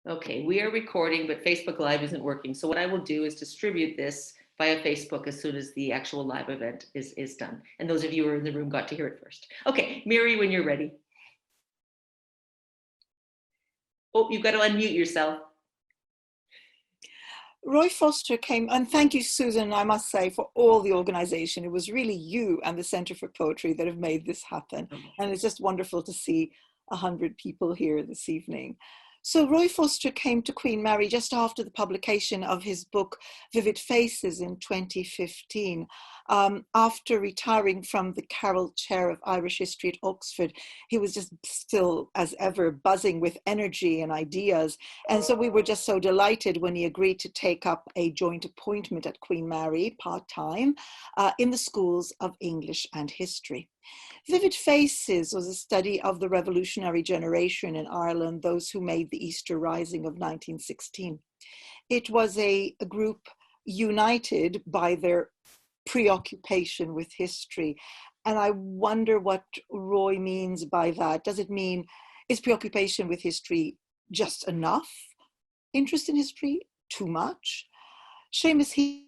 Okay, we are recording, but Facebook Live isn't working. So what I will do is distribute this via Facebook as soon as the actual live event is done. And those of you who are in the room got to hear it first. Okay, Miri, when you're ready. Oh, you've got to unmute yourself. Roy Foster came, and thank you, Susan, I must say, for all the organization. It was really you and the Center for Poetry that have made this happen. And it's just wonderful to see 100 people here this evening. So Roy Foster came to Queen Mary just after the publication of his book, Vivid Faces, in 2015. After retiring from the Carroll Chair of Irish History at Oxford, he was just still, as ever, buzzing with energy and ideas. And so we were just so delighted when he agreed to take up a joint appointment at Queen Mary, part-time, in the schools of English and history. Vivid Faces was a study of the revolutionary generation in Ireland, those who made the Easter Rising of 1916. It was a group united by their preoccupation with history. And I wonder what Roy means by that. Does it mean, is preoccupation with history just enough? Interest in history? Too much? Seamus Heaney.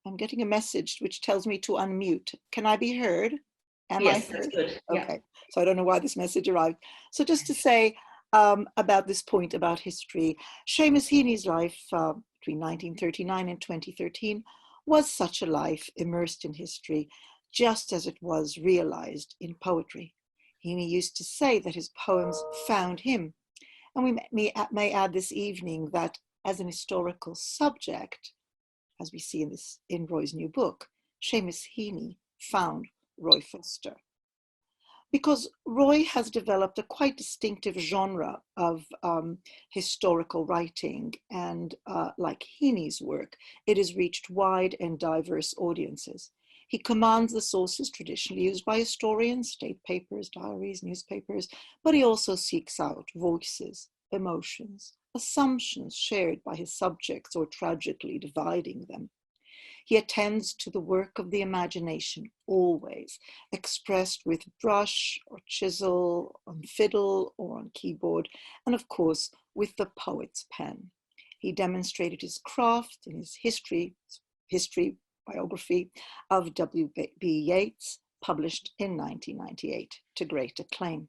I'm getting a message which tells me to unmute. Can I be heard? Am I Yes, heard? that's good. Yeah. Okay, so I don't know why this message arrived. So just to say about this point about history, Seamus Heaney's life between 1939 and 2013 was such a life immersed in history, just as it was realized in poetry. Heaney used to say that his poems found him. And we may add this evening that as an historical subject, as we see in Roy's new book, Seamus Heaney found Roy Foster. Because Roy has developed a quite distinctive genre of historical writing, and like Heaney's work, it has reached wide and diverse audiences. He commands the sources traditionally used by historians, state papers, diaries, newspapers, but he also seeks out voices, emotions, assumptions shared by his subjects or tragically dividing them. He attends to the work of the imagination, always, expressed with brush or chisel, on fiddle or on keyboard, and of course, with the poet's pen. He demonstrated his craft in his history biography of W.B. Yeats, published in 1998 to great acclaim.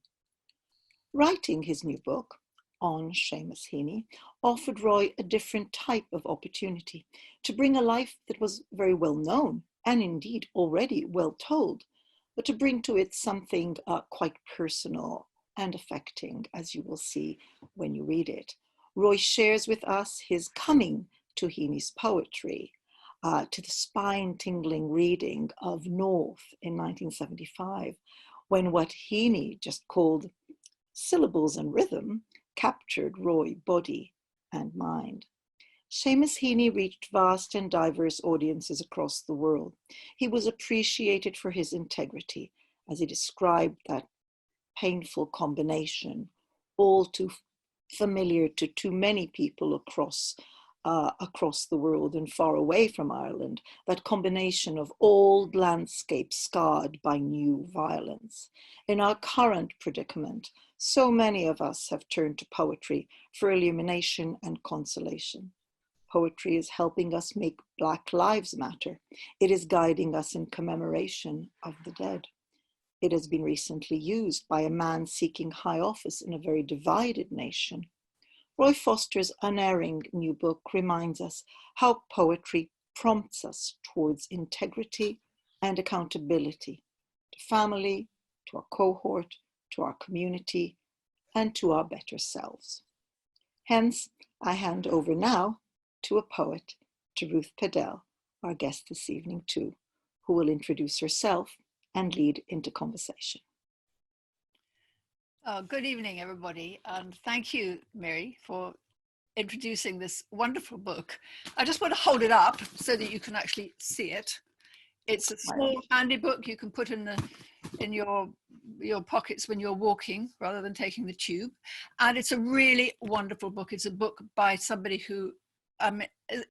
Writing his new book, On Seamus Heaney, offered Roy a different type of opportunity to bring a life that was very well known and indeed already well told, but to bring to it something quite personal and affecting, as you will see when you read it. Roy shares with us his coming to Heaney's poetry, to the spine-tingling reading of North in 1975, when what Heaney just called syllables and rhythm captured Roy body and mind. Seamus Heaney reached vast and diverse audiences across the world. He was appreciated for his integrity, as he described that painful combination, all too familiar to too many people across the world and far away from Ireland, that combination of old landscapes scarred by new violence. In our current predicament, so many of us have turned to poetry for illumination and consolation. Poetry is helping us make Black Lives Matter. It is guiding us in commemoration of the dead. It has been recently used by a man seeking high office in a very divided nation. Roy Foster's unerring new book reminds us how poetry prompts us towards integrity and accountability to family, to our cohort, to our community, and to our better selves. Hence, I hand over now to a poet, to Ruth Padel, our guest this evening too, who will introduce herself and lead into conversation. Good evening, everybody, and thank you, Miri, for introducing this wonderful book. I just want to hold it up so that you can actually see it. It's a small, handy book you can put in your pockets when you're walking rather than taking the tube, and it's a really wonderful book. It's a book by somebody who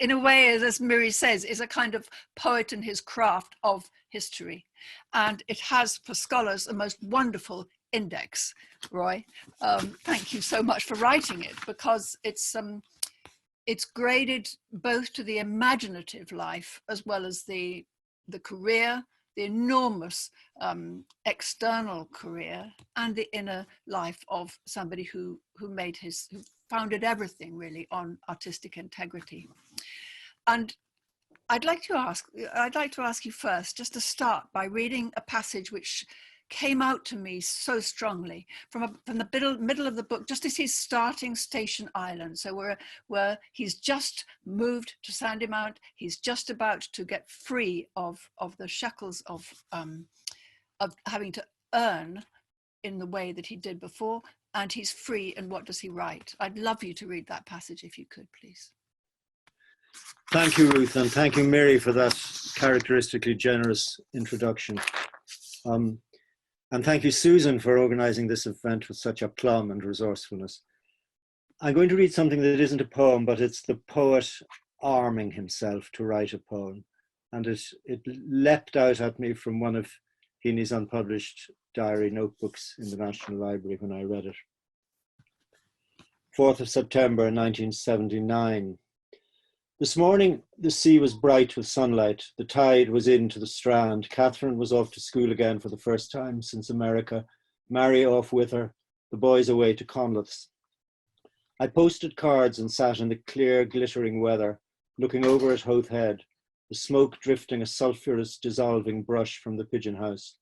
in a way, as Miri says, is a kind of poet in his craft of history. And it has, for scholars, a most wonderful index, Roy. Thank you so much for writing it, because it's graded both to the imaginative life as well as the career, the enormous external career, and the inner life of somebody who founded everything really on artistic integrity. And I'd like to ask you first, just to start by reading a passage which came out to me so strongly from the middle of the book, just as he's starting Station Island. So where he's just moved to Sandymount, he's just about to get free of the shackles of having to earn in the way that he did before, and he's free. And what does he write? I'd love you to read that passage if you could, please. Thank you, Ruth, and thank you, Miri, for that characteristically generous introduction. And thank you, Susan, for organizing this event with such aplomb and resourcefulness. I'm going to read something that isn't a poem, but it's the poet arming himself to write a poem. And it leapt out at me from one of Heaney's unpublished diary notebooks in the National Library when I read it. 4th of September, 1979. This morning, the sea was bright with sunlight. The tide was into the strand. Catherine was off to school again for the first time since America. Mary off with her. The boys away to Conleth's. I posted cards and sat in the clear, glittering weather, looking over at Howth Head, the smoke drifting a sulphurous, dissolving brush from the pigeon house,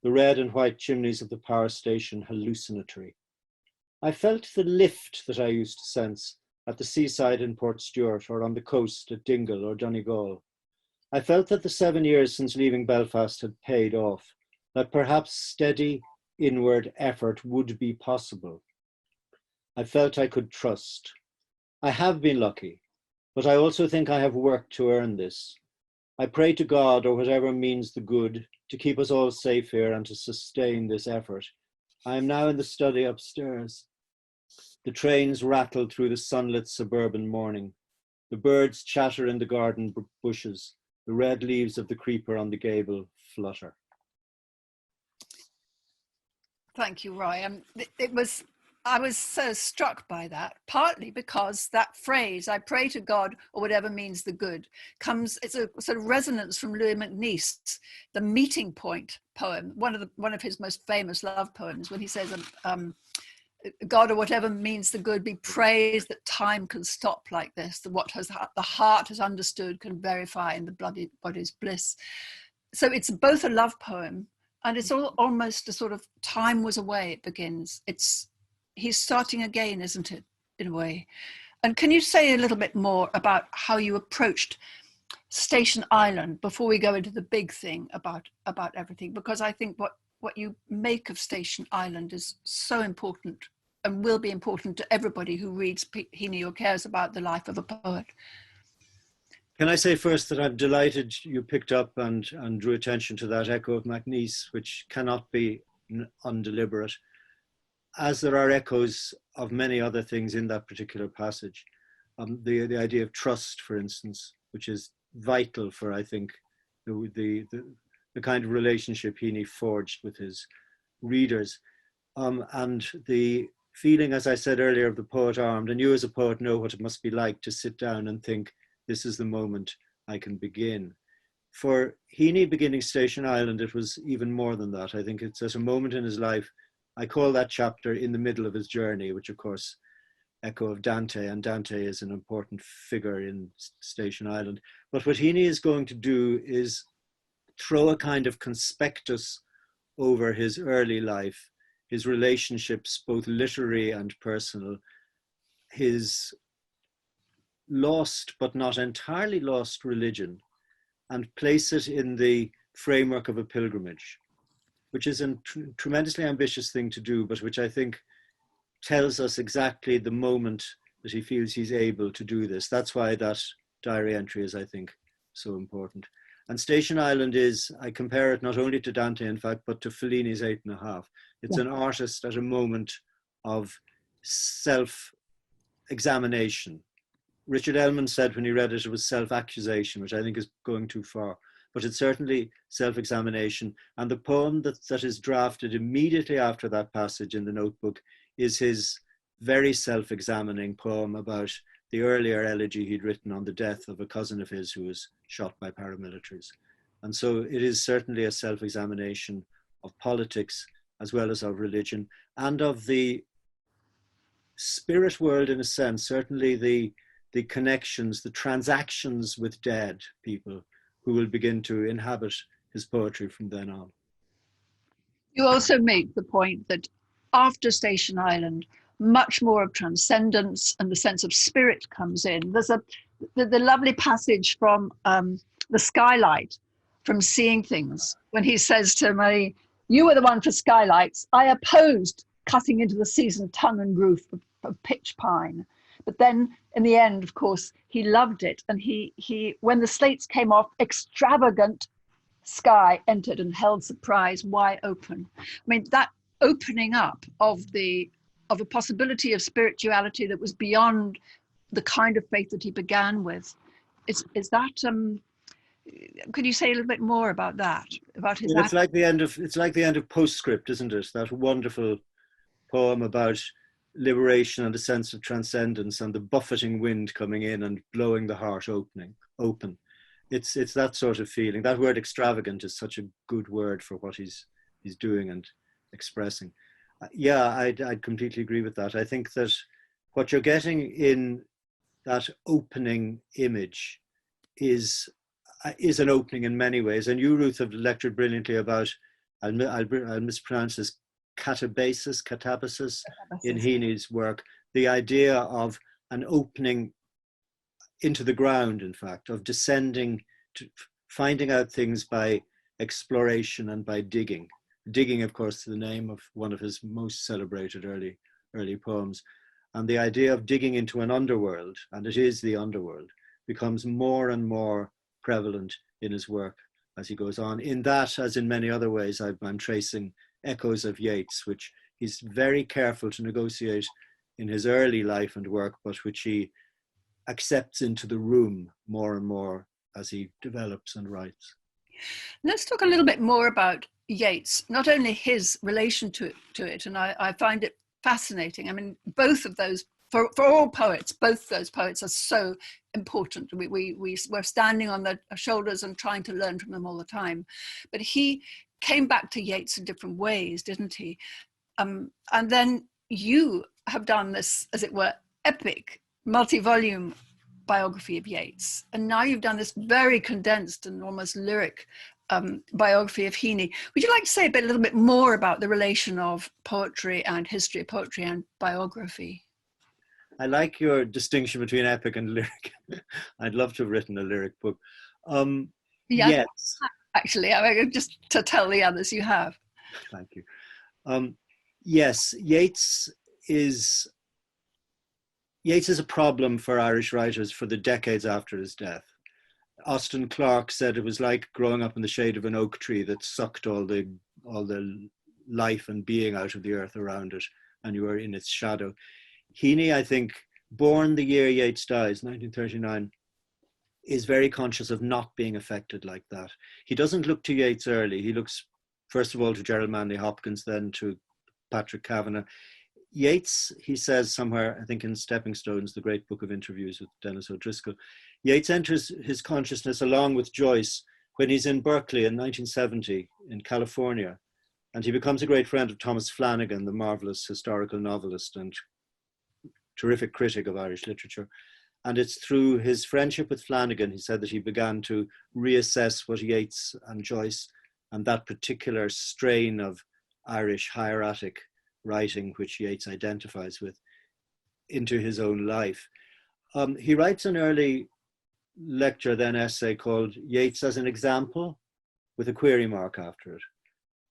the red and white chimneys of the power station hallucinatory. I felt the lift that I used to sense at the seaside in Portstewart, or on the coast at Dingle or Donegal. I felt that the 7 years since leaving Belfast had paid off, that perhaps steady inward effort would be possible. I felt I could trust. I have been lucky, but I also think I have worked to earn this. I pray to God, or whatever means the good, to keep us all safe here and to sustain this effort. I am now in the study upstairs. The trains rattle through the sunlit suburban morning. The birds chatter in the garden bushes. The red leaves of the creeper on the gable flutter. Thank you, Roy. I was so struck by that, partly because that phrase, I pray to God, or whatever means the good, it's a sort of resonance from Louis MacNeice's The Meeting Point poem, one of his most famous love poems, when he says, God, or whatever means the good, be praised that time can stop like this, that what the heart has understood can verify in the body's bliss. So it's both a love poem, and it's almost a sort of time was away, it begins. He's starting again, isn't it, in a way? And can you say a little bit more about how you approached Station Island before we go into the big thing about everything? Because I think what you make of Station Island is so important and will be important to everybody who reads Heaney or cares about the life of a poet. Can I say first that I'm delighted you picked up and drew attention to that echo of MacNeice, which cannot be undeliberate, as there are echoes of many other things in that particular passage. The idea of trust, for instance, which is vital for, I think, the kind of relationship Heaney forged with his readers. And the feeling, as I said earlier, of the poet armed, and you as a poet know what it must be like to sit down and think, this is the moment I can begin. For Heaney beginning Station Island, it was even more than that. I think it's at a moment in his life, I call that chapter in the middle of his journey, which of course echo of Dante, and Dante is an important figure in Station Island. But what Heaney is going to do is throw a kind of conspectus over his early life, his relationships, both literary and personal, his lost but not entirely lost religion, and place it in the framework of a pilgrimage, which is a tremendously ambitious thing to do, but which I think tells us exactly the moment that he feels he's able to do this. That's why that diary entry is, I think, so important. And Station Island is, I compare it not only to Dante, in fact, but to Fellini's 8.5. It's an artist at a moment of self-examination, Richard Ellman said when he read it, it was self-accusation, which I think is going too far. But it's certainly self-examination. And the poem that is drafted immediately after that passage in the notebook is his very self-examining poem about the earlier elegy he'd written on the death of a cousin of his who was shot by paramilitaries. And so it is certainly a self-examination of politics as well as of religion and of the spirit world in a sense, certainly the connections, the transactions with dead people who will begin to inhabit his poetry from then on. You also make the point that after Station Island, much more of transcendence and the sense of spirit comes in. There's the lovely passage from The Skylight, from Seeing Things, when he says to Marie, "You were the one for skylights. I opposed cutting into the seasoned tongue and groove of pitch pine. But then in the end, of course, he loved it. And he when the slates came off, extravagant sky entered and held surprise wide open." I mean, that opening up of a possibility of spirituality that was beyond the kind of faith that he began with, is that could you say a little bit more about that? About his it's like the end of Postscript, isn't it? That wonderful poem about liberation and a sense of transcendence and the buffeting wind coming in and blowing the heart open. It's that sort of feeling. That word extravagant is such a good word for what he's doing and expressing. Yeah, I'd completely agree with that. I think that what you're getting in that opening image is an opening in many ways. And you, Ruth, have lectured brilliantly about, I'll mispronounce this, catabasis in Heaney's work, the idea of an opening into the ground, in fact, of descending to finding out things by exploration and by digging. Digging, of course, the name of one of his most celebrated early poems. And the idea of digging into an underworld, and it is the underworld, becomes more and more prevalent in his work as he goes on. In that, as in many other ways, I'm tracing echoes of Yeats, which he's very careful to negotiate in his early life and work, but which he accepts into the room more and more as he develops and writes. Let's talk a little bit more about Yeats, not only his relation to it, and I find it fascinating. I mean, both of those, for all poets, both those poets are so important. We're standing on their shoulders and trying to learn from them all the time. But he came back to Yeats in different ways, didn't he? And then you have done this, as it were, epic, multi-volume biography of Yeats. And now you've done this very condensed and almost lyric biography of Heaney. Would you like to say a little bit more about the relation of poetry and history of poetry and biography? I like your distinction between epic and lyric. I'd love to have written a lyric book. Yes. Actually, I just to tell the others you have. Thank you. Yes, Yeats is a problem for Irish writers for the decades after his death. Austin Clarke said it was like growing up in the shade of an oak tree that sucked all the life and being out of the earth around it, and you were in its shadow. Heaney, I think, born the year Yeats dies, 1939, is very conscious of not being affected like that. He doesn't look to Yeats early. He looks, first of all, to Gerald Manley Hopkins, then to Patrick Kavanagh. Yeats, he says somewhere, I think in Stepping Stones, the great book of interviews with Dennis O'Driscoll, Yeats enters his consciousness along with Joyce when he's in Berkeley in 1970 in California. And he becomes a great friend of Thomas Flanagan, the marvelous historical novelist and terrific critic of Irish literature. And it's through his friendship with Flanagan, he said, that he began to reassess what Yeats and Joyce and that particular strain of Irish hieratic writing, which Yeats identifies with, into his own life. He writes an early lecture, then essay, called Yeats as an Example, with a query mark after it.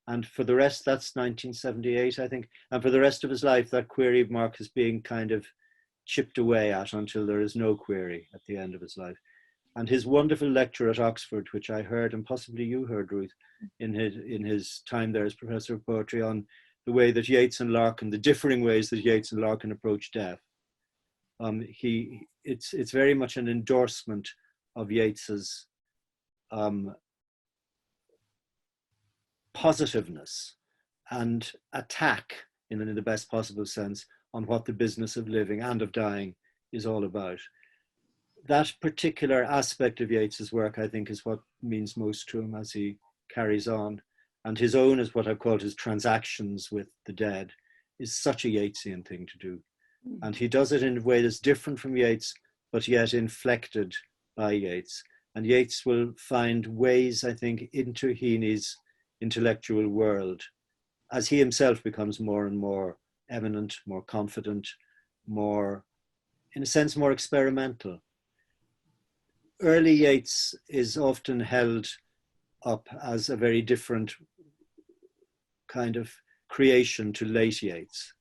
And for the rest, that's 1978, I think. And for the rest of his life, that query mark is being kind of chipped away at until there is no query at the end of his life. And his wonderful lecture at Oxford, which I heard, and possibly you heard, Ruth, in his time there as professor of poetry, on the way that Yeats and Larkin, the differing ways that Yeats and Larkin approach death. He it's very much an endorsement of Yeats's positiveness and attack, in the best possible sense, on what the business of living and of dying is all about. That particular aspect of Yeats's work, I think, is what means most to him as he carries on. And his own, is what I've called his transactions with the dead, is such a Yeatsian thing to do. And he does it in a way that's different from Yeats, but yet inflected by Yeats. And Yeats will find ways, I think, into Heaney's intellectual world as he himself becomes more and more eminent, more confident, more, in a sense, more experimental. Early Yeats is often held up as a very different kind of creation to late Yeats.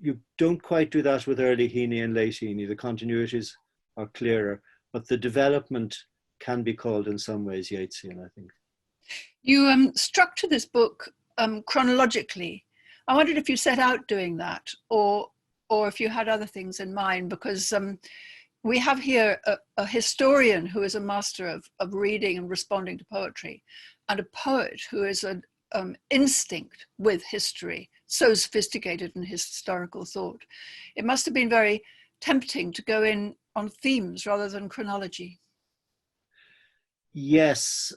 You don't quite do that with early Heaney and late Heaney. The continuities are clearer, but the development can be called in some ways Yeatsian, I think. You structure this book chronologically. I wondered if you set out doing that, or if you had other things in mind, because we have here a historian who is a master of reading and responding to poetry, and a poet who is an instinct with history, so sophisticated in his historical thought. It must have been very tempting to go in on themes rather than chronology. Yes,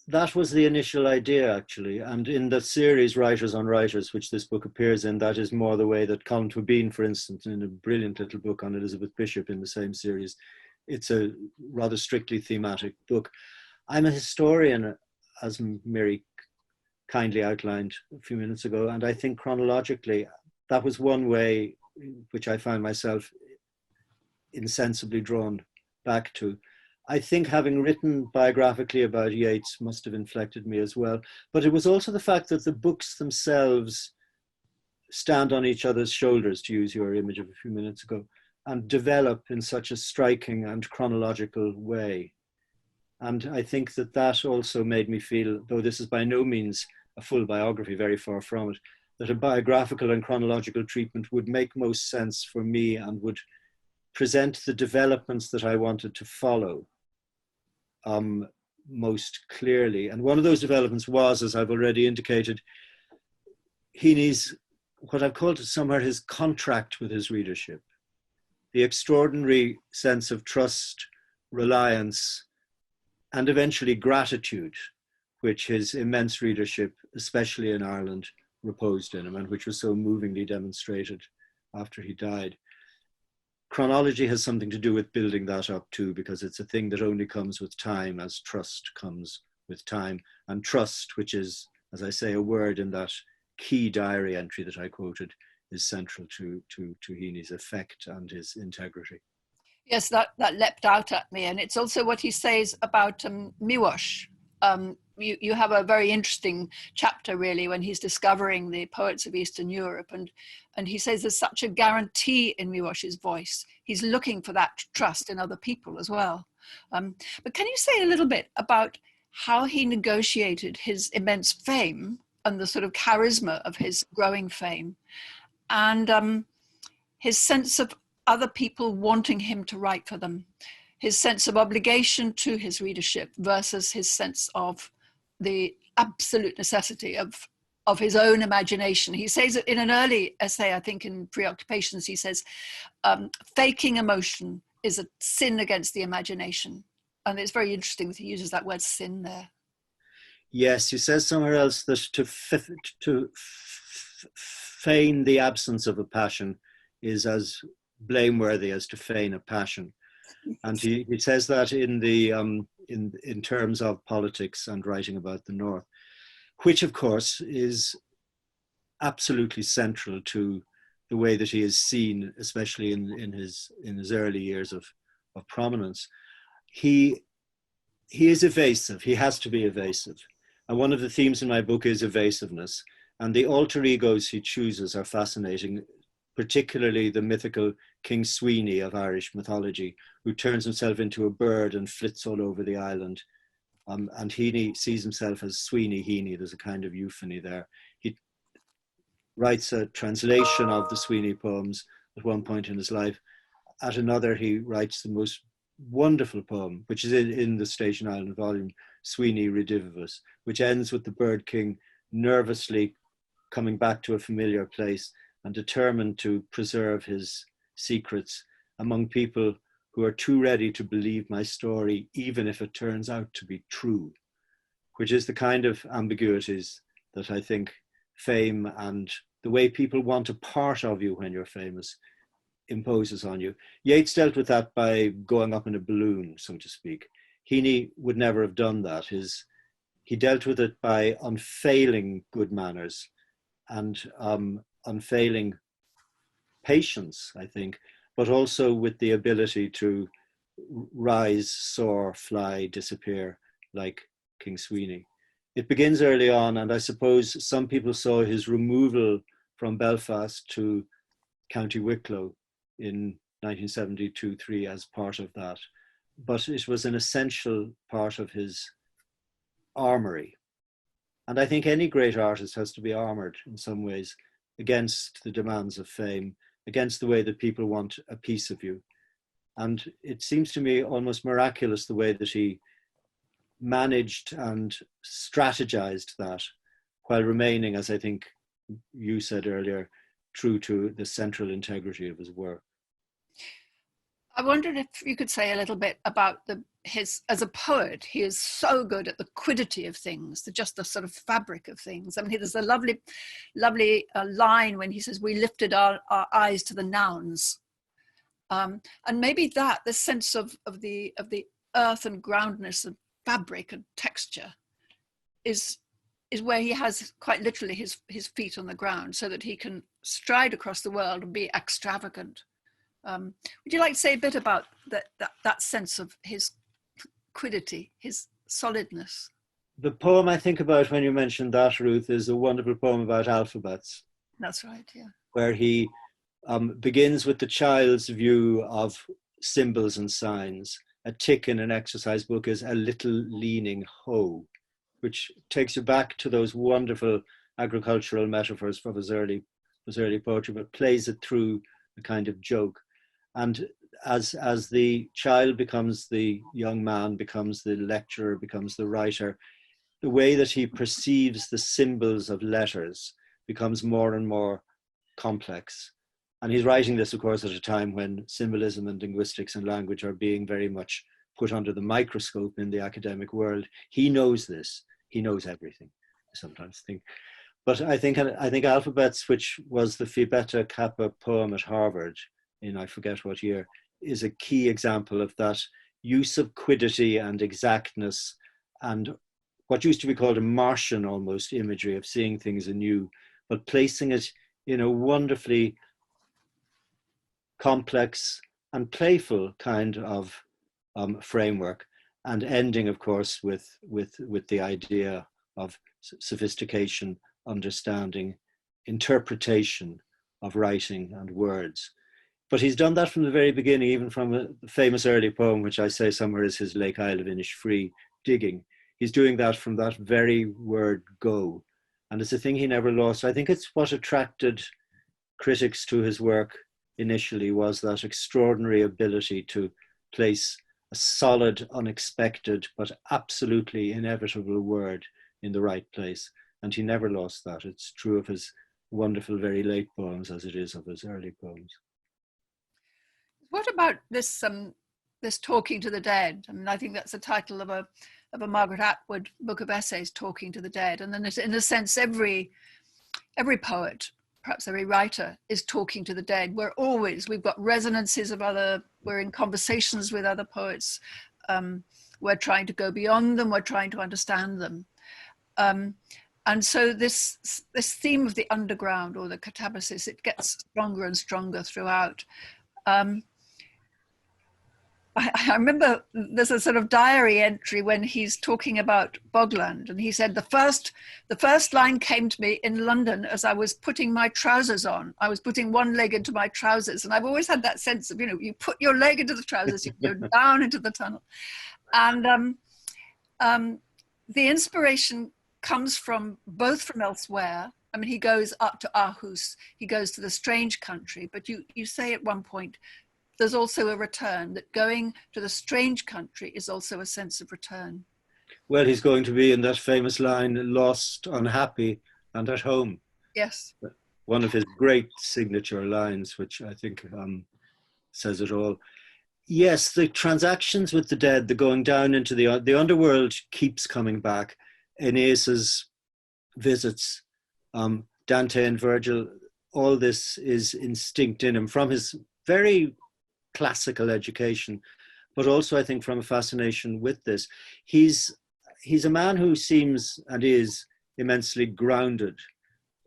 that was the initial idea, actually. And in the series Writers on Writers, which this book appears in, that is more the way that Colin Twabine, for instance, in a brilliant little book on Elizabeth Bishop in the same series, it's a rather strictly thematic book. I'm a historian, as Miri kindly outlined a few minutes ago, and I think chronologically, that was one way which I found myself insensibly drawn back to. I think having written biographically about Yeats must have inflected me as well. But it was also the fact that the books themselves stand on each other's shoulders, to use your image of a few minutes ago, and develop in such a striking and chronological way. And I think that that also made me feel, though this is by no means a full biography, very far from it, that a biographical and chronological treatment would make most sense for me and would present the developments that I wanted to follow most clearly. And one of those developments was, as I've already indicated, Heaney's, what I've called somewhere, his contract with his readership. The extraordinary sense of trust, reliance, and eventually gratitude, which his immense readership, especially in Ireland, reposed in him, and which was so movingly demonstrated after he died. Chronology has something to do with building that up too, because it's a thing that only comes with time, as trust comes with time. And trust, which is, as I say, a word in that key diary entry that I quoted, is central to Heaney's effect and his integrity. Yes, that leapt out at me. And it's also what he says about Miłosz. You have a very interesting chapter, really, when he's discovering the poets of Eastern Europe. And he says there's such a guarantee in Miłosz's voice. He's looking for that trust in other people as well. But can you say a little bit about how he negotiated his immense fame and the sort of charisma of his growing fame, and his sense of other people wanting him to write for them, his sense of obligation to his readership versus his sense of the absolute necessity of his own imagination? He says it in an early essay, I think in Preoccupations, he says, faking emotion is a sin against the imagination. And it's very interesting that he uses that word sin there. Yes, he says somewhere else that to feign the absence of a passion is as blameworthy as to feign a passion. And he says that in terms of politics and writing about the North, which of course is absolutely central to the way that he is seen, especially in his early years of prominence. He is evasive. He has to be evasive. And one of the themes in my book is evasiveness. And the alter egos he chooses are fascinating, particularly the mythical King Sweeney of Irish mythology, who turns himself into a bird and flits all over the island. And Heaney sees himself as Sweeney Heaney. There's a kind of euphony there. He writes a translation of the Sweeney poems at one point in his life, at another, he writes the most wonderful poem, which is in the Station Island volume, Sweeney Redivivus, which ends with the Bird King nervously coming back to a familiar place and determined to preserve his secrets among people who are too ready to believe my story, even if it turns out to be true, which is the kind of ambiguities that I think fame and the way people want a part of you when you're famous imposes on you. Yeats dealt with that by going up in a balloon, so to speak. Heaney would never have done that. He dealt with it by unfailing good manners and unfailing patience, I think, but also with the ability to rise, soar, fly, disappear like King Sweeney. It begins early on, and I suppose some people saw his removal from Belfast to County Wicklow in 1972-3 as part of that. But it was an essential part of his armory. And I think any great artist has to be armored in some ways against the demands of fame, against the way that people want a piece of you. And it seems to me almost miraculous the way that he managed and strategized that while remaining, as I think you said earlier, true to the central integrity of his work. I wondered if you could say a little bit about his, as a poet, he is so good at the quiddity of things, just the sort of fabric of things. I mean, there's a lovely line when he says, we lifted our eyes to the nouns. And maybe this sense of the earth and groundness and fabric and texture is where he has quite literally his feet on the ground, so that he can stride across the world and be extravagant. Would you like to say a bit about that sense of his quiddity, his solidness? The poem I think about when you mentioned that, Ruth, is a wonderful poem about alphabets. That's right, yeah. Where he begins with the child's view of symbols and signs. A tick in an exercise book is a little leaning hoe, which takes you back to those wonderful agricultural metaphors from his early poetry, but plays it through a kind of joke. And as the child becomes the young man, becomes the lecturer, becomes the writer, the way that he perceives the symbols of letters becomes more and more complex. And he's writing this, of course, at a time when symbolism and linguistics and language are being very much put under the microscope in the academic world. He knows this. He knows everything, I sometimes think. But I think Alphabets, which was the Phi Beta Kappa poem at Harvard in I forget what year, is a key example of that use of quiddity and exactness and what used to be called a Martian almost imagery of seeing things anew, but placing it in a wonderfully complex and playful kind of framework, and ending, of course, with the idea of sophistication, understanding, interpretation of writing and words. But he's done that from the very beginning, even from a famous early poem, which I say somewhere is his Lake Isle of Innisfree, digging. He's doing that from that very word go. And it's a thing he never lost. I think it's what attracted critics to his work initially, was that extraordinary ability to place a solid, unexpected, but absolutely inevitable word in the right place. And he never lost that. It's true of his wonderful, very late poems as it is of his early poems. What about this this Talking to the Dead? I mean, I think that's the title of a Margaret Atwood book of essays, Talking to the Dead. And then in a sense, every poet, perhaps every writer, is talking to the dead. We've got resonances of we're in conversations with other poets. We're trying to go beyond them. We're trying to understand them. And so this theme of the underground or the catabasis, it gets stronger and stronger throughout. I remember there's a sort of diary entry when he's talking about Bogland, and he said, the first line came to me in London as I was putting my trousers on. I was putting one leg into my trousers, and I've always had that sense of, you put your leg into the trousers, you go down into the tunnel. And the inspiration comes from both from elsewhere. I mean, he goes up to Aarhus, he goes to the strange country, but you say at one point, there's also a return, that going to the strange country is also a sense of return. Well, he's going to be in that famous line, lost, unhappy, and at home. Yes. One of his great signature lines, which I think says it all. Yes, the transactions with the dead, the going down into the underworld keeps coming back. Aeneas's visits, Dante and Virgil, all this is instinct in him from his very classical education, but also I think from a fascination with this. He's a man who seems and is immensely grounded,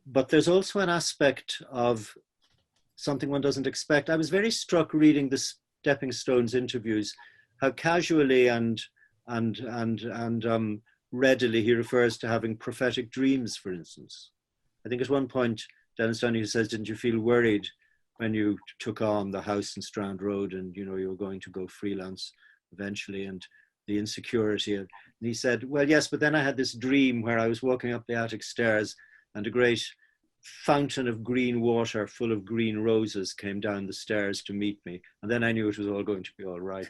but there's also an aspect of something one doesn't expect. I was very struck reading the Stepping Stones interviews, how casually and readily he refers to having prophetic dreams, for instance. I think at one point, Dennis Donahue says, didn't you feel worried when you took on the house in Strand Road and you were going to go freelance eventually, and the insecurity? And he said, well, yes, but then I had this dream where I was walking up the attic stairs and a great fountain of green water full of green roses came down the stairs to meet me. And then I knew it was all going to be all right.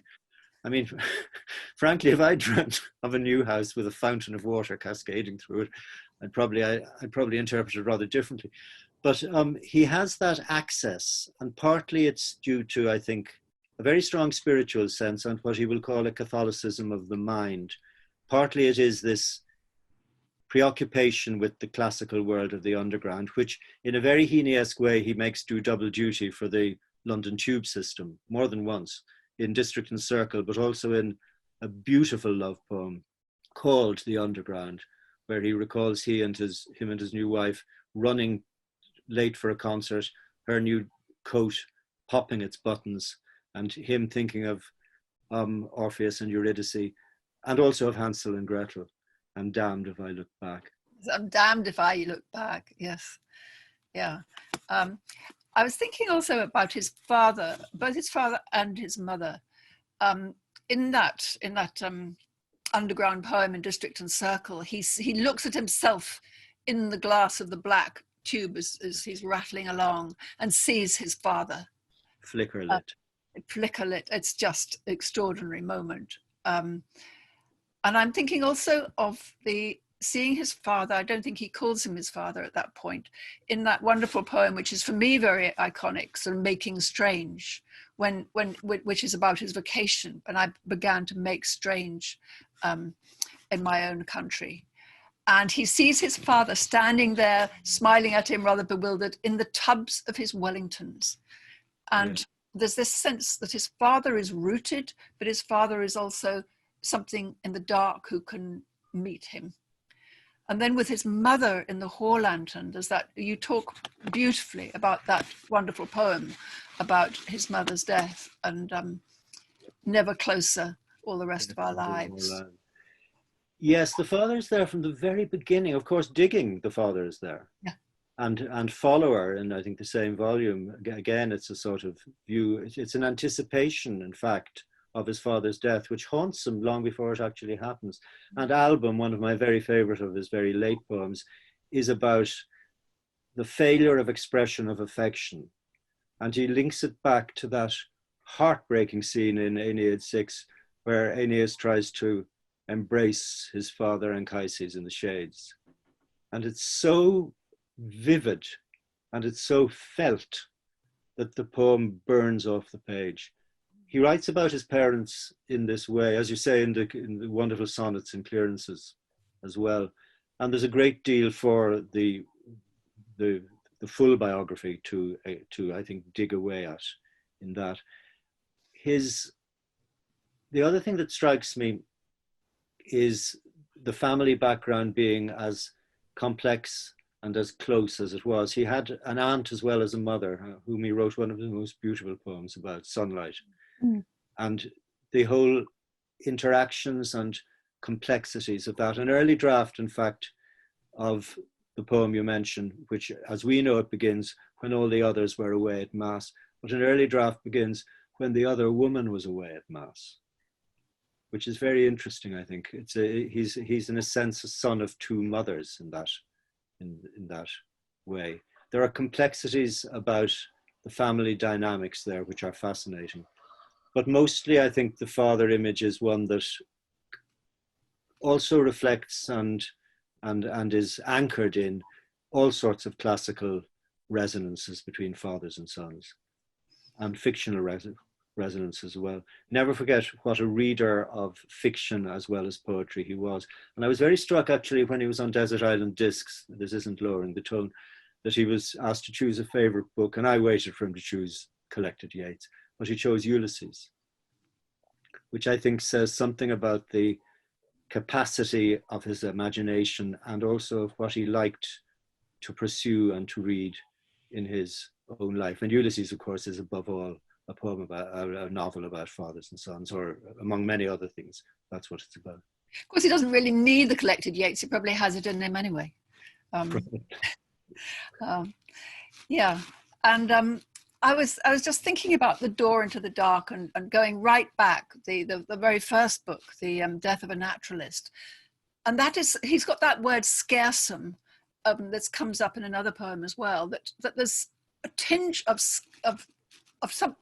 I mean, frankly, if I dreamt of a new house with a fountain of water cascading through it, I'd probably interpret it rather differently. But he has that access, and partly it's due to, I think, a very strong spiritual sense and what he will call a Catholicism of the mind. Partly it is this preoccupation with the classical world of the underground, which in a very Heaney-esque way, he makes do double duty for the London tube system more than once, in District and Circle, but also in a beautiful love poem called The Underground, where he recalls him and his new wife running late for a concert, her new coat popping its buttons, and him thinking of Orpheus and Eurydice, and also of Hansel and Gretel, and damned if I look back. I'm damned if I look back, yes. Yeah. I was thinking also about his father, both his father and his mother. In that underground poem in District and Circle, he looks at himself in the glass of the black tube as he's rattling along and sees his father. Flicker lit. Flicker lit. It's just an extraordinary moment. And I'm thinking also of seeing his father. I don't think he calls him his father at that point, in that wonderful poem, which is for me very iconic, sort of Making Strange, which is about his vacation. And I began to make strange in my own country. And he sees his father standing there, smiling at him, rather bewildered, in the tubs of his Wellingtons. And there's this sense that his father is rooted, but his father is also something in the dark who can meet him. And then with his mother in the hall lantern, there's that, you talk beautifully about that wonderful poem about his mother's death, and never closer all the rest of our lives. Yes, the father's there from the very beginning. Of course, Digging, the father is there. Yeah. And Follower, and I think the same volume, again, it's a sort of view, it's an anticipation, in fact, of his father's death, which haunts him long before it actually happens. And Album, one of my very favorite of his very late poems, is about the failure of expression of affection. And he links it back to that heartbreaking scene in Aeneid 6, where Aeneas tries to embrace his father Anchises in the shades. And it's so vivid and it's so felt that the poem burns off the page. He writes about his parents in this way, as you say, in the wonderful sonnets and clearances as well. And there's a great deal for the full biography to I think dig away at in that. The other thing that strikes me is the family background being as complex and as close as it was. He had an aunt as well as a mother, whom he wrote one of the most beautiful poems about, Sunlight. And the whole interactions and complexities of that. An early draft, in fact, of the poem you mentioned, which as we know it begins when all the others were away at Mass, but an early draft begins when the other woman was away at Mass, which is very interesting, I think. He's in a sense a son of two mothers in that way. There are complexities about the family dynamics there, which are fascinating. But mostly I think the father image is one that also reflects and is anchored in all sorts of classical resonances between fathers and sons, and fictional resonance as well. Never forget what a reader of fiction as well as poetry he was. And I was very struck actually when he was on Desert Island Discs, this isn't lowering the tone, that he was asked to choose a favorite book, and I waited for him to choose Collected Yeats, but he chose Ulysses, which I think says something about the capacity of his imagination and also of what he liked to pursue and to read in his own life. And Ulysses, of course, is above all a poem about a novel about fathers and sons, or among many other things, that's what it's about. Of course, he doesn't really need the Collected Yeats. He probably has it in him anyway. Yeah, and I was just thinking about The Door into the Dark and going right back, the very first book, the Death of a Naturalist, and that is, he's got that word scarcum that comes up in another poem as well. That there's a tinge of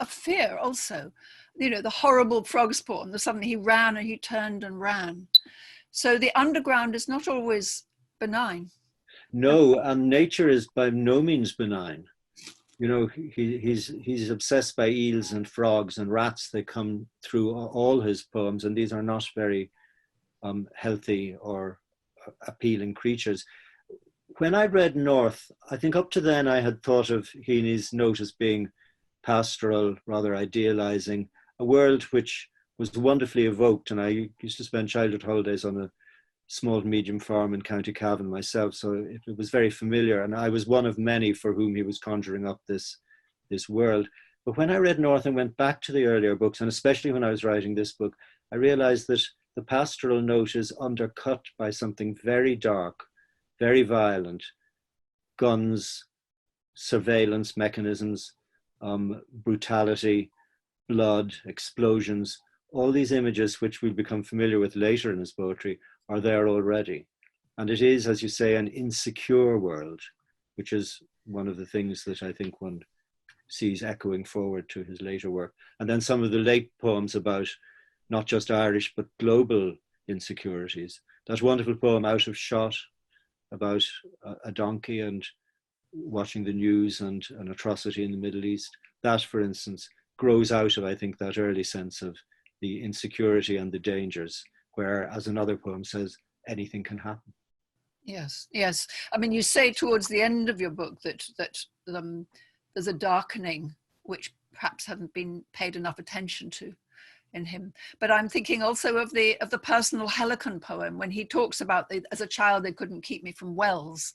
fear also. You know, the horrible frog spawn. The suddenly he ran and he turned and ran. So the underground is not always benign. No, and nature is by no means benign. You know, he's obsessed by eels and frogs and rats. They come through all his poems, and these are not very healthy or appealing creatures. When I read North, I think up to then I had thought of Heaney's note as being pastoral, rather idealizing, a world which was wonderfully evoked. And I used to spend childhood holidays on a small to medium farm in County Cavan myself, so it was very familiar, and I was one of many for whom he was conjuring up this world. But when I read North and went back to the earlier books, and especially when I was writing this book, I realized that the pastoral note is undercut by something very dark, very violent: guns, surveillance mechanisms, brutality, blood, explosions. All these images, which we'll become familiar with later in his poetry, are there already. And it is, as you say, an insecure world, which is one of the things that I think one sees echoing forward to his later work. And then some of the late poems about not just Irish, but global insecurities. That wonderful poem, Out of Shot, about a donkey and watching the news and an atrocity in the Middle East. That, for instance, grows out of, I think, that early sense of the insecurity and the dangers, where, as another poem says, anything can happen. Yes, yes. I mean, you say towards the end of your book that there's a darkening which perhaps hadn't been paid enough attention to in him. But I'm thinking also of the personal Helicon poem, when he talks about as a child they couldn't keep me from wells,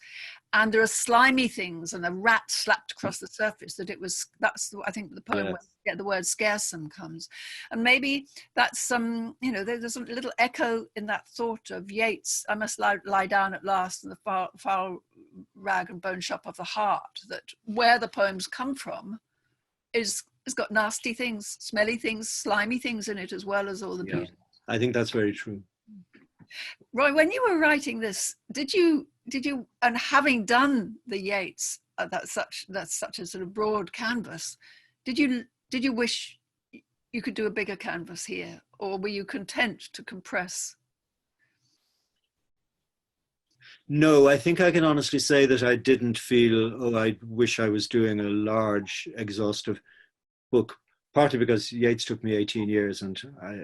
and there are slimy things and a rat slapped across the surface. I think the poem where the word scarcum comes, and maybe that's there's a little echo in that thought of Yeats. I must lie down at last in the foul rag and bone shop of the heart. That where the poems come from is. It's got nasty things, smelly things, slimy things in it, as well as all the beauty. I think that's very true. Roy, when you were writing this, did you, and having done the Yeats, that's such a sort of broad canvas, did you wish you could do a bigger canvas here, or were you content to compress? No, I think I can honestly say that I didn't feel, I wish I was doing a large, exhaustive book, partly because Yeats took me 18 years and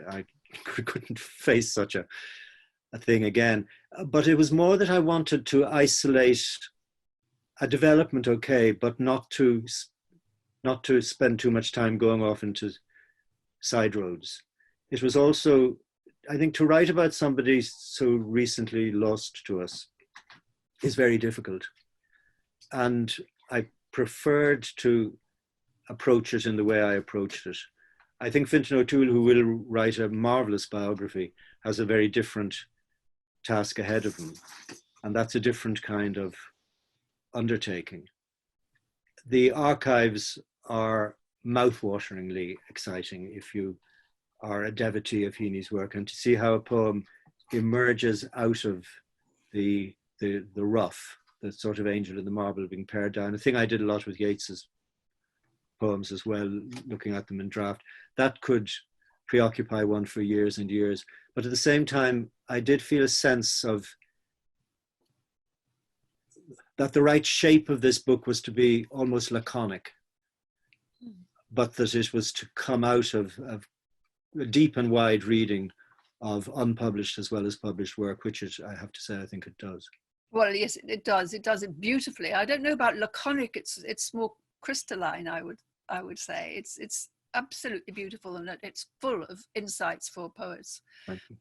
I couldn't face such a thing again. But it was more that I wanted to isolate a development, okay, but not to spend too much time going off into side roads. It was also, I think, to write about somebody so recently lost to us is very difficult. And I preferred to approach it in the way I approached it. I think Fintan O'Toole, who will write a marvelous biography, has a very different task ahead of him. And that's a different kind of undertaking. The archives are mouth-wateringly exciting if you are a devotee of Heaney's work, and to see how a poem emerges out of the rough, the sort of angel in the marble being pared down. A thing I did a lot with Yeats's poems as well, looking at them in draft. That could preoccupy one for years and years. But at the same time, I did feel a sense of that the right shape of this book was to be almost laconic, but that it was to come out of a deep and wide reading of unpublished as well as published work, which I have to say, I think it does. Well, yes, it does. It does it beautifully. I don't know about laconic. It's more crystalline, I would say. It's absolutely beautiful, and it's full of insights for poets. Thank you.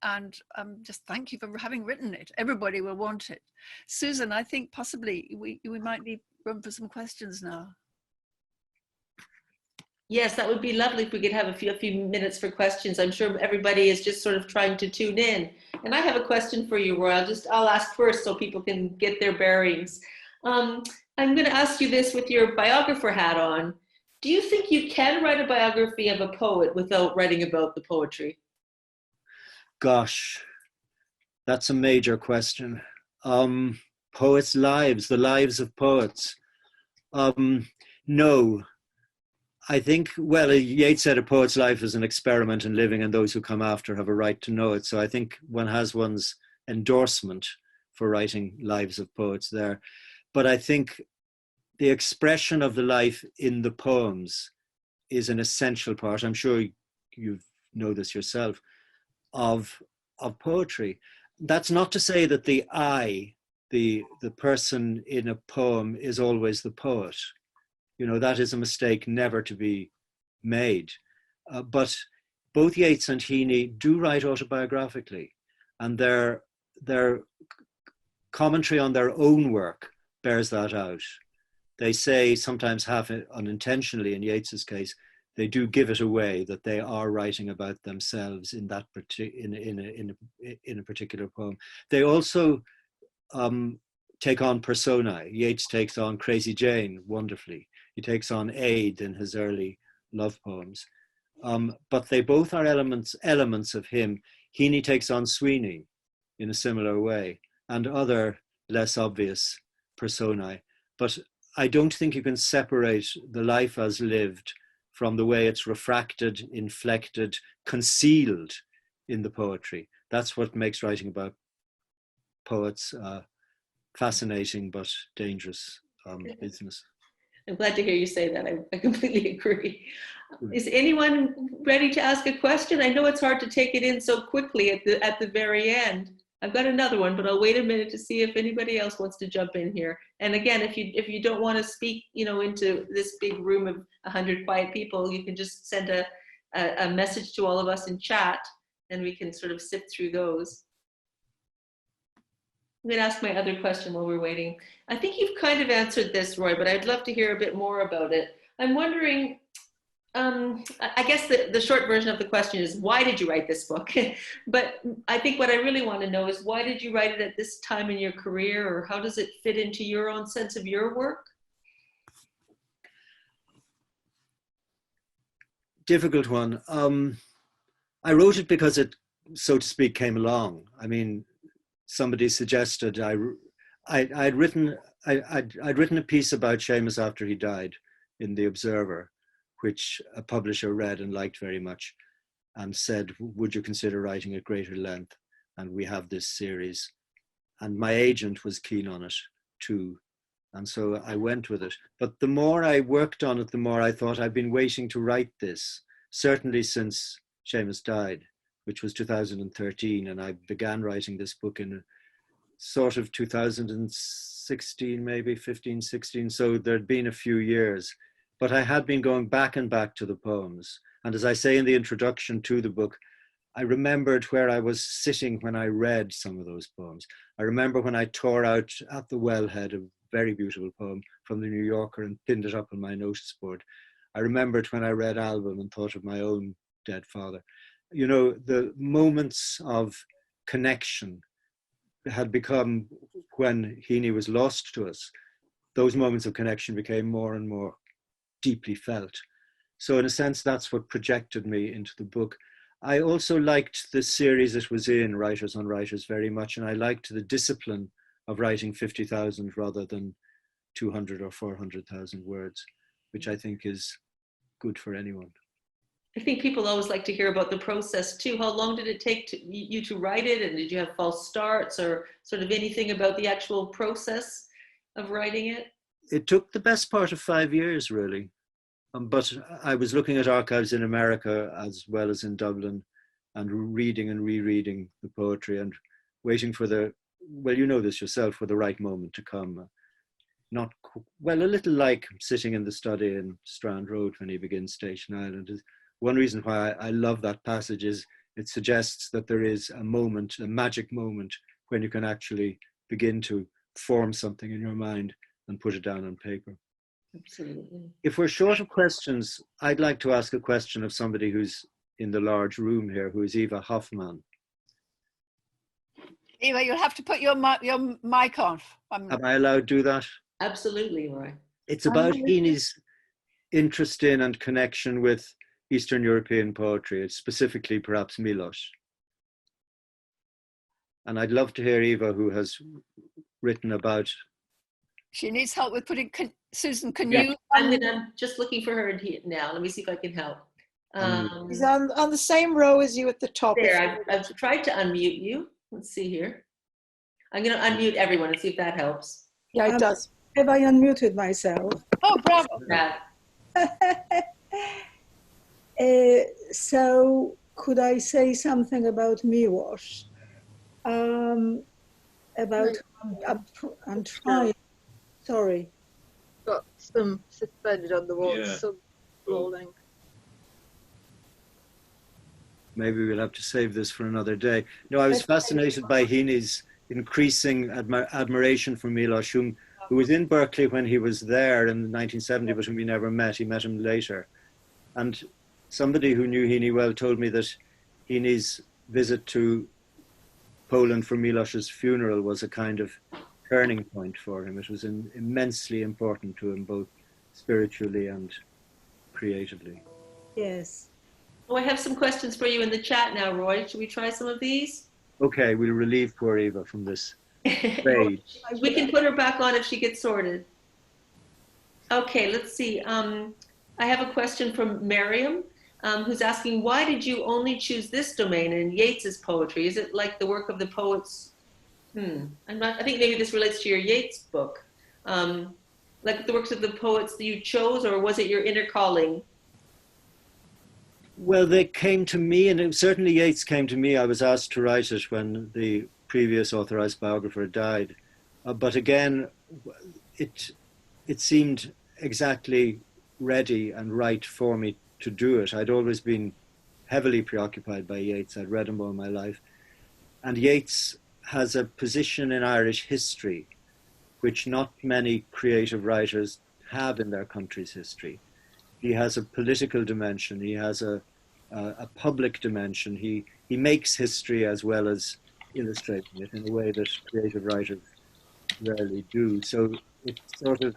And just thank you for having written it. Everybody will want it. Susan, I think possibly we might need room for some questions now. Yes, that would be lovely if we could have a few minutes for questions. I'm sure everybody is just sort of trying to tune in. And I have a question for you, Roy. I'll ask first so people can get their bearings. I'm going to ask you this with your biographer hat on. Do you think you can write a biography of a poet without writing about the poetry? Gosh, that's a major question. Poets' lives, the lives of poets. No. I think, well, Yeats said a poet's life is an experiment in living, and those who come after have a right to know it. So I think one has one's endorsement for writing lives of poets there. But I think the expression of the life in the poems is an essential part, I'm sure you know this yourself, of poetry. That's not to say that the I, the person in a poem, is always the poet. You know, that is a mistake never to be made. But both Yeats and Heaney do write autobiographically, and their commentary on their own work bears that out. They say, sometimes half unintentionally in Yeats's case, they do give it away that they are writing about themselves in that in a particular poem. They also take on personae. Yeats takes on Crazy Jane wonderfully. He takes on Aid in his early love poems. But they both are elements of him. Heaney takes on Sweeney in a similar way, and other less obvious personae. But I don't think you can separate the life as lived from the way it's refracted, inflected, concealed in the poetry. That's what makes writing about poets fascinating but dangerous business. I'm glad to hear you say that. I completely agree. Is anyone ready to ask a question? I know it's hard to take it in so quickly at the very end. I've got another one, but I'll wait a minute to see if anybody else wants to jump in here. And again, if you don't want to speak, into this big room of 100 quiet people, you can just send a message to all of us in chat, and we can sort of sift through those. I'm going to ask my other question while we're waiting. I think you've kind of answered this, Roy, but I'd love to hear a bit more about it. I'm wondering, I guess the short version of the question is, why did you write this book? But I think what I really want to know is, why did you write it at this time in your career, or how does it fit into your own sense of your work? Difficult one. I wrote it because it, so to speak, came along. I mean, somebody suggested I'd written a piece about Seamus after he died in The Observer, which a publisher read and liked very much, and said, would you consider writing at greater length? And we have this series. And my agent was keen on it too. And so I went with it. But the more I worked on it, the more I thought, I've been waiting to write this, certainly since Seamus died, which was 2013. And I began writing this book in sort of 2016, maybe 15, 16. So there'd been a few years. But I had been going back and back to the poems. And as I say in the introduction to the book, I remembered where I was sitting when I read some of those poems. I remember when I tore out at the wellhead a very beautiful poem from the New Yorker and pinned it up on my notice board. I remembered when I read Album and thought of my own dead father. You know, the moments of connection had become, when Heaney was lost to us, those moments of connection became more and more deeply felt. So in a sense, that's what projected me into the book. I also liked the series it was in, Writers on Writers, very much, and I liked the discipline of writing 50,000 rather than 200 or 400,000 words. which I think is good for anyone. I think people always like to hear about the process too. How long did it take you to write it? And did you have false starts or sort of anything about the actual process of writing it? It took the best part of 5 years, really. But I was looking at archives in America as well as in Dublin, and reading and rereading the poetry and waiting for well, you know this yourself, for the right moment to come. A little like sitting in the study in Strand Road when he begins Station Island. One reason why I love that passage is it suggests that there is a moment, a magic moment, when you can actually begin to form something in your mind and put it down on paper. Absolutely. If we're short of questions, I'd like to ask a question of somebody who's in the large room here, who is Eva Hoffman. Eva, you'll have to put your mic on. Am I allowed to do that? Absolutely, Roy. It's about Heaney's interest in and connection with Eastern European poetry, it's specifically perhaps Milosz. And I'd love to hear Eva, who has written about. She needs help with putting, Susan, can Yeah. you? I'm just looking for her now. Let me see if I can help. He's on the same row as you at the top. There, I've tried to unmute you. Let's see here. I'm going to unmute everyone and see if that helps. Yeah, it does. Have I unmuted myself? Oh, bravo. Yeah. So could I say something about Miłosz? I'm trying. Sorry. Got some suspended on the wall, Yeah. some rolling. Maybe we'll have to save this for another day. No, I was fascinated by Heaney's increasing admiration for Milosz, who was in Berkeley when he was there in 1970, but whom he never met. He met him later. And somebody who knew Heaney well told me that Heaney's visit to Poland for Milosz's funeral was a kind of turning point for him. It was immensely important to him, both spiritually and creatively. Yes. Oh, I have some questions for you in the chat now, Roy. Should we try some of these? Okay, we'll relieve poor Eva from this rage. We can put her back on if she gets sorted. Okay, let's see. I have a question from Miriam, who's asking, why did you only choose this domain in Yeats's poetry? Is it like the work of the poets? I think maybe this relates to your Yeats book. Like the works of the poets that you chose, or was it your inner calling? Well, they came to me, and certainly Yeats came to me. I was asked to write it when the previous authorized biographer died. But again, it seemed exactly ready and right for me to do it. I'd always been heavily preoccupied by Yeats. I'd read him all my life. And Yeats has a position in Irish history which not many creative writers have in their country's history. He has a political dimension. He has a public dimension. He makes history as well as illustrating it in a way that creative writers rarely do. So it's sort of,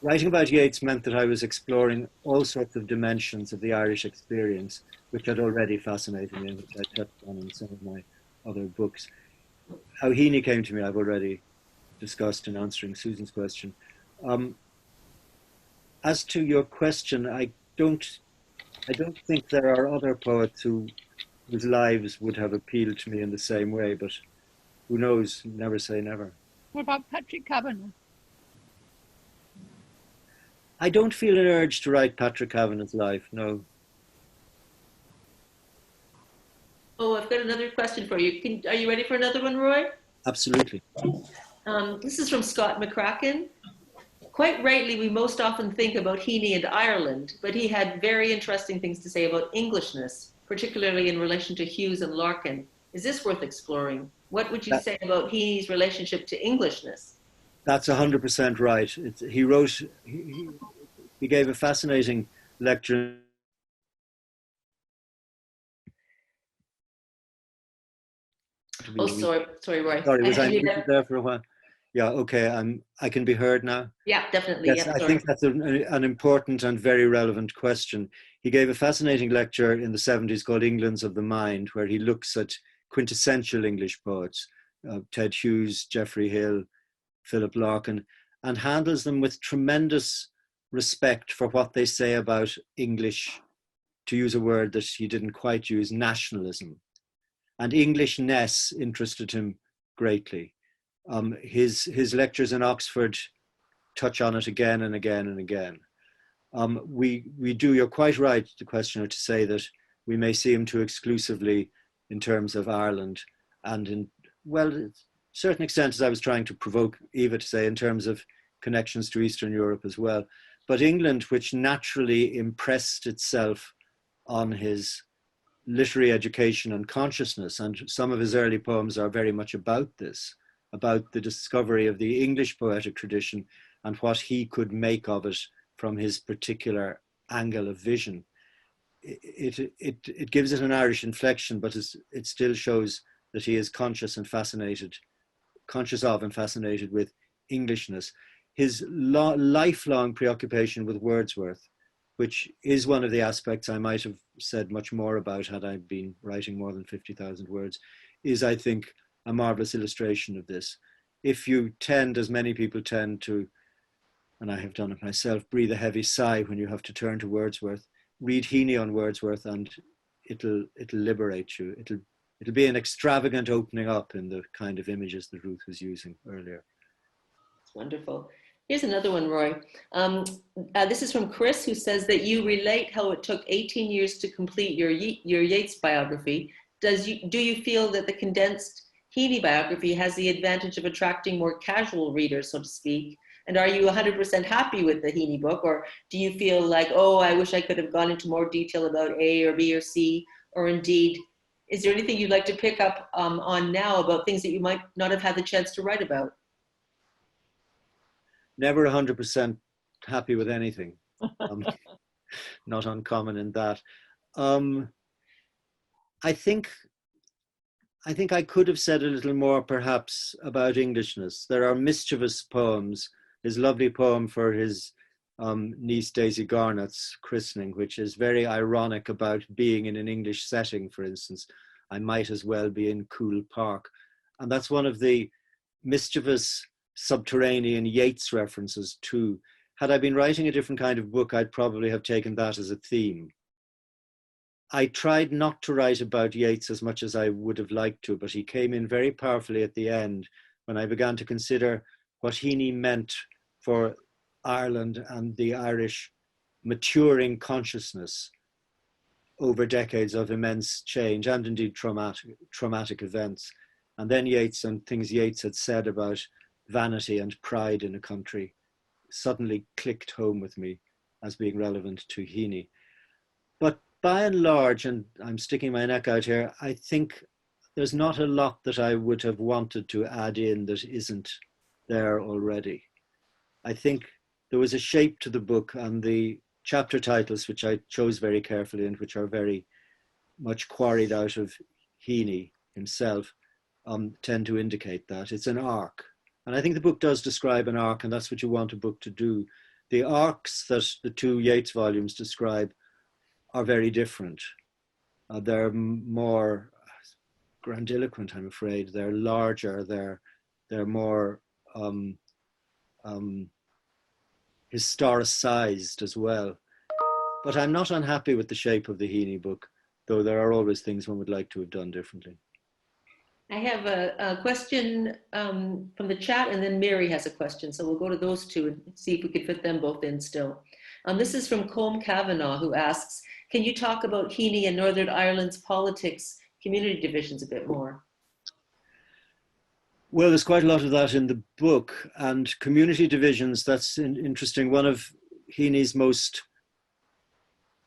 writing about Yeats meant that I was exploring all sorts of dimensions of the Irish experience, which had already fascinated me and which I touched on in some of my other books. How Heaney came to me, I've already discussed in answering Susan's question. As to your question, I don't think there are other poets whose lives would have appealed to me in the same way, but who knows, never say never. What about Patrick Kavanagh? I don't feel an urge to write Patrick Kavanagh's life, no. Oh, I've got another question for you. Are you ready for another one, Roy? Absolutely. This is from Scott McCracken. Quite rightly, we most often think about Heaney and Ireland, but he had very interesting things to say about Englishness, particularly in relation to Hughes and Larkin. Is this worth exploring? What would you say about Heaney's relationship to Englishness? That's 100% right. He gave a fascinating lecture. Oh, sorry, Roy. Sorry, was I muted there for a while? Yeah, okay, I can be heard now. Yeah, definitely. Yes, yeah, I think that's an important and very relevant question. He gave a fascinating lecture in the 70s called Englands of the Mind, where he looks at quintessential English poets, Ted Hughes, Geoffrey Hill, Philip Larkin, and handles them with tremendous respect for what they say about English, to use a word that he didn't quite use, nationalism. And Englishness interested him greatly. His lectures in Oxford touch on it again and again and again. You're quite right, the questioner, to say that we may see him too exclusively in terms of Ireland and in, well, to a certain extent, as I was trying to provoke Eva to say, in terms of connections to Eastern Europe as well. But England, which naturally impressed itself on his literary education and consciousness, and some of his early poems are very much about this, about the discovery of the English poetic tradition and what he could make of it from his particular angle of vision. It gives it an Irish inflection, but it still shows that he is conscious of and fascinated with Englishness. His lifelong preoccupation with Wordsworth, which is one of the aspects I might have said much more about had I been writing more than 50,000 words, is, I think, a marvelous illustration of this. If you tend, as many people tend to, and I have done it myself, breathe a heavy sigh when you have to turn to Wordsworth, read Heaney on Wordsworth and it'll liberate you. It'll be an extravagant opening up in the kind of images that Ruth was using earlier. It's wonderful. Here's another one, Roy. This is from Chris, who says that you relate how it took 18 years to complete your Yeats biography. Do you feel that the condensed Heaney biography has the advantage of attracting more casual readers, so to speak? And are you 100% happy with the Heaney book? Or do you feel like, oh, I wish I could have gone into more detail about A or B or C? Or indeed, is there anything you'd like to pick up on now about things that you might not have had the chance to write about? Never 100% happy with anything. Not uncommon in that. I think I could have said a little more perhaps about Englishness. There are mischievous poems. His lovely poem for his niece Daisy Garnett's christening, which is very ironic about being in an English setting, for instance. I might as well be in Coole Park. And that's one of the mischievous subterranean Yeats references too. Had I been writing a different kind of book, I'd probably have taken that as a theme. I tried not to write about Yeats as much as I would have liked to, but he came in very powerfully at the end when I began to consider what Heaney meant for Ireland and the Irish maturing consciousness over decades of immense change and indeed traumatic events. And then Yeats and things Yeats had said about vanity and pride in a country suddenly clicked home with me as being relevant to Heaney. But by and large, and I'm sticking my neck out here, I think there's not a lot that I would have wanted to add in that isn't there already. I think there was a shape to the book, and the chapter titles, which I chose very carefully and which are very much quarried out of Heaney himself, tend to indicate that. It's an arc. And I think the book does describe an arc, and that's what you want a book to do. The arcs that the two Yeats volumes describe are very different. They're more grandiloquent, I'm afraid. They're larger, they're more historicized as well. But I'm not unhappy with the shape of the Heaney book, though there are always things one would like to have done differently. I have a question from the chat, and then Miri has a question. So we'll go to those two and see if we can fit them both in still. This is from Colm Kavanagh, who asks, can you talk about Heaney and Northern Ireland's politics, community divisions a bit more? Well, there's quite a lot of that in the book, and community divisions, that's interesting. One of Heaney's most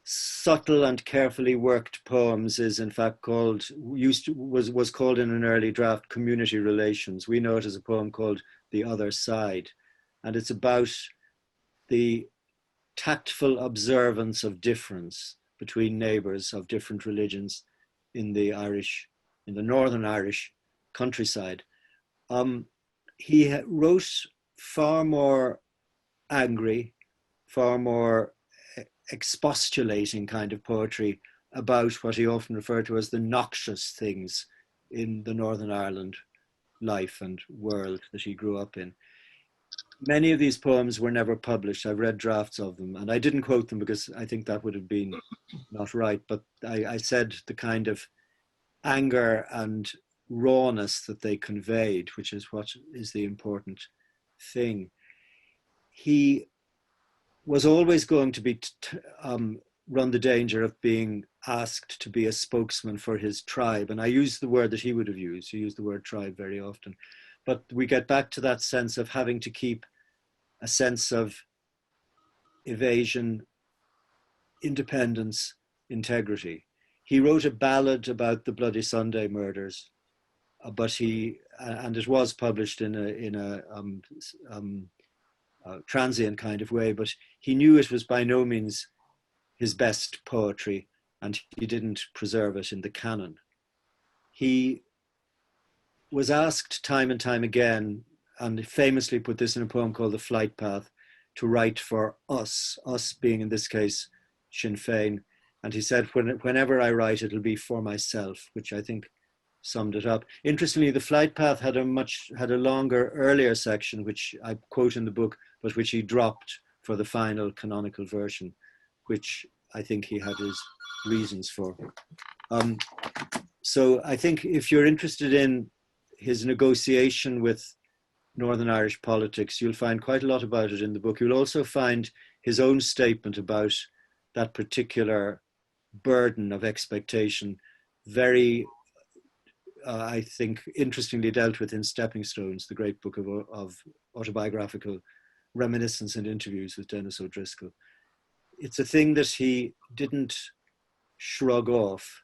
subtle and carefully worked poems is in fact called, was called in an early draft, Community Relations. We know it as a poem called The Other Side, and it's about the tactful observance of difference between neighbours of different religions in the Northern Irish countryside. He wrote far more angry, far more expostulating kind of poetry about what he often referred to as the noxious things in the Northern Ireland life and world that he grew up in. many of these poems were never published. I've read drafts of them, and I didn't quote them because I think that would have been not right, but I said the kind of anger and rawness that they conveyed, which is what is the important thing. He was always going to be run the danger of being asked to be a spokesman for his tribe. And I use the word that he would have used. He used the word tribe very often. But we get back to that sense of having to keep a sense of evasion, independence, integrity. He wrote a ballad about the Bloody Sunday murders, but and it was published in a transient kind of way, but he knew it was by no means his best poetry, and he didn't preserve it in the canon. He was asked time and time again, and famously put this in a poem called The Flight Path, to write for us being in this case Sinn Féin. And he said, whenever I write, it'll be for myself, which I think summed it up. Interestingly, The Flight Path had a longer, earlier section, which I quote in the book, but which he dropped for the final canonical version, which I think he had his reasons for. So I think if you're interested in his negotiation with Northern Irish politics, you'll find quite a lot about it in the book. You'll also find his own statement about that particular burden of expectation, very, I think, interestingly dealt with in Stepping Stones, the great book of autobiographical reminiscence and interviews with Dennis O'Driscoll. It's a thing that he didn't shrug off,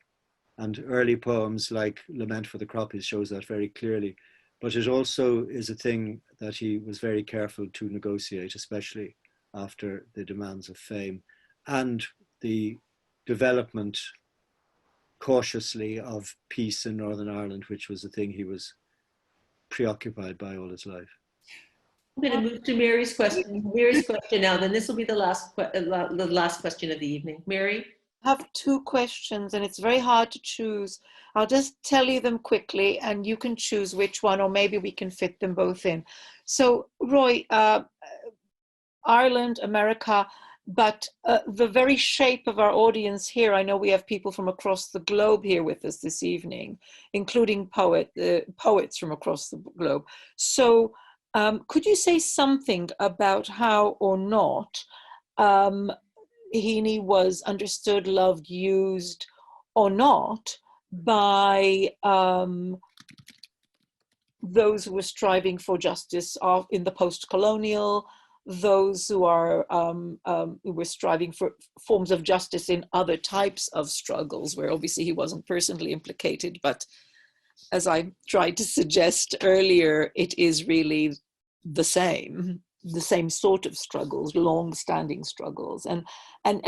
and early poems like Lament for the Croppies shows that very clearly. But it also is a thing that he was very careful to negotiate, especially after the demands of fame and the development cautiously of peace in Northern Ireland, which was a thing he was preoccupied by all his life. I'm going to move to Mary's question. Mary's question now. Then this will be the last question of the evening. Mary? I have two questions, and it's very hard to choose. I'll just tell you them quickly, and you can choose which one, or maybe we can fit them both in. So, Roy, Ireland, America, but the very shape of our audience here, I know we have people from across the globe here with us this evening, including poets from across the globe. So could you say something about how or not Heaney was understood, loved, used, or not by those who were striving for justice in the post-colonial, those who were striving for forms of justice in other types of struggles, where obviously he wasn't personally implicated, but as I tried to suggest earlier, it is really the same sort of struggles, long-standing struggles, and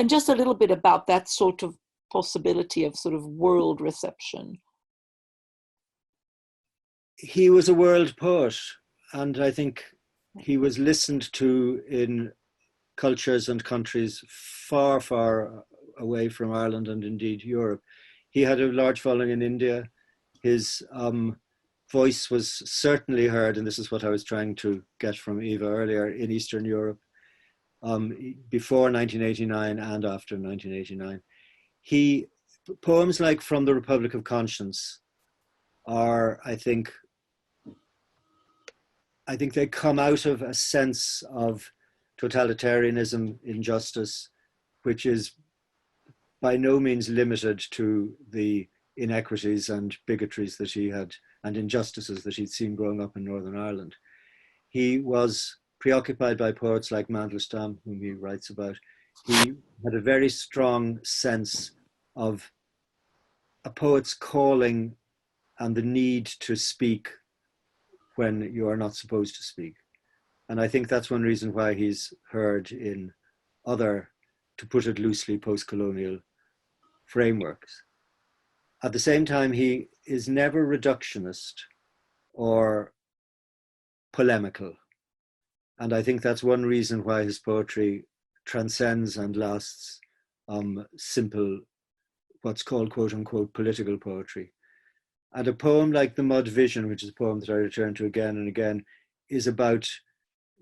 just a little bit about that sort of possibility of sort of world reception. He was a world poet, and I think he was listened to in cultures and countries far, far away from Ireland and indeed Europe. He had a large following in India. His voice was certainly heard, and this is what I was trying to get from Eva earlier, in Eastern Europe before 1989 and after 1989. Poems like From the Republic of Conscience are, I think they come out of a sense of totalitarianism, injustice, which is by no means limited to the inequities and bigotries that he had and injustices that he'd seen growing up in Northern Ireland. He was preoccupied by poets like Mandelstam, whom he writes about. He had a very strong sense of a poet's calling and the need to speak when you are not supposed to speak. And I think that's one reason why he's heard in other, to put it loosely, post-colonial frameworks. At the same time, he is never reductionist or polemical. And I think that's one reason why his poetry transcends and lasts simple, what's called quote unquote political poetry. And a poem like The Mud Vision, which is a poem that I return to again and again, is about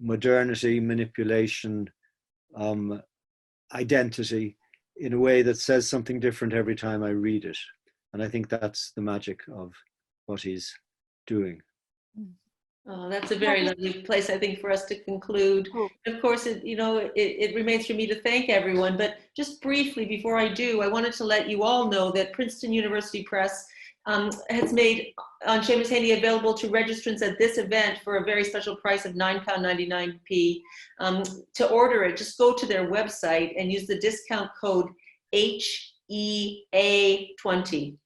modernity, manipulation, identity in a way that says something different every time I read it. And I think that's the magic of what he's doing. Oh, that's a very lovely place, I think, for us to conclude. Of course, it remains for me to thank everyone, but just briefly before I do, I wanted to let you all know that Princeton University Press has made On Seamus Heaney available to registrants at this event for a very special price of £9.99p. To order it, just go to their website and use the discount code HEA20.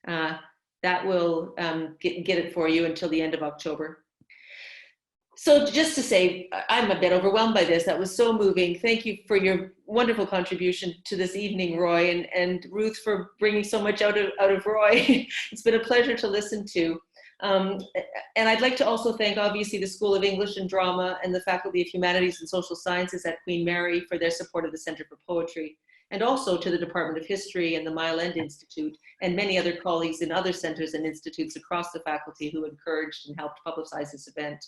That will get it for you until the end of October. So just to say, I'm a bit overwhelmed by this. That was so moving. Thank you for your wonderful contribution to this evening, Roy, and Ruth for bringing so much out of Roy. It's been a pleasure to listen to. And I'd like to also thank, obviously, the School of English and Drama and the Faculty of Humanities and Social Sciences at Queen Mary for their support of the Center for Poetry, and also to the Department of History and the Mile End Institute and many other colleagues in other centers and institutes across the faculty who encouraged and helped publicize this event.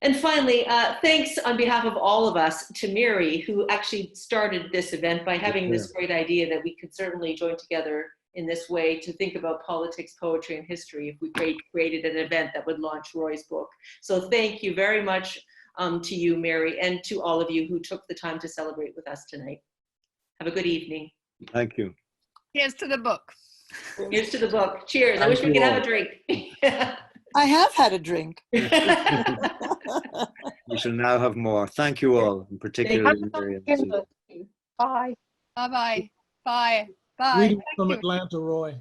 And finally, thanks on behalf of all of us to Miri, who actually started this event by having this great idea that we could certainly join together in this way to think about politics, poetry, and history if we created an event that would launch Roy's book. So thank you very much to you, Miri, and to all of you who took the time to celebrate with us tonight. Have a good evening. Thank you. Here's to the book. Here's to the book. Cheers. I wish we could have a drink. I have had a drink. We shall now have more. Thank you all, in particular. Bye. Bye-bye. Bye. Bye. Greetings from Atlanta, Roy.